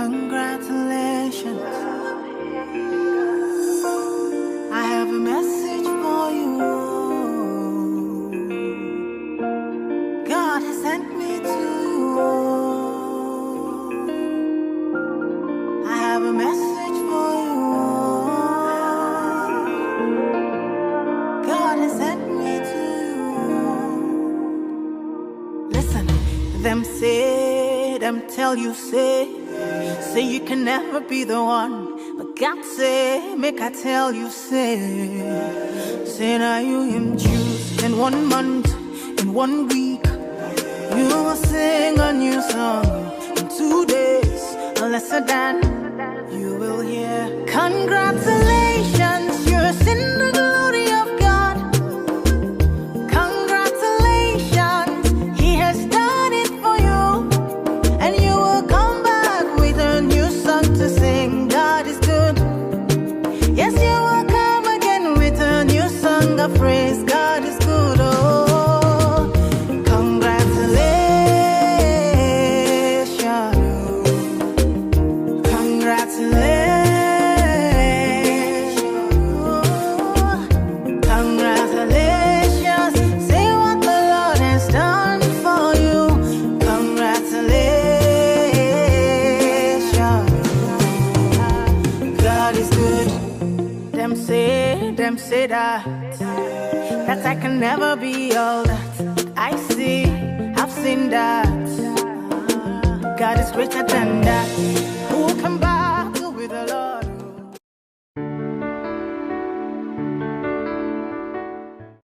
Congratulations. I have a message for you. God has sent me to you. I have a message for you. God has sent me to you. Listen, them say, them tell you, say you can never be the one. But God say, make I tell you, say now you him choose. In 1 month, in 1 week, you will sing a new song. In 2 days, a lesser than you will hear. Congratulations, you're in the glory of God. Congratulations, He has done it for you. And you will come back with a new song to sing. God is good. Yes, you will come again with a new song of praise. God is good. Oh, congratulations. Congratulations. Congratulations. Say what the Lord has done for you. Congratulations. God is good. Them say that I can never be all that I see. I've seen that God is greater than that. Who can buy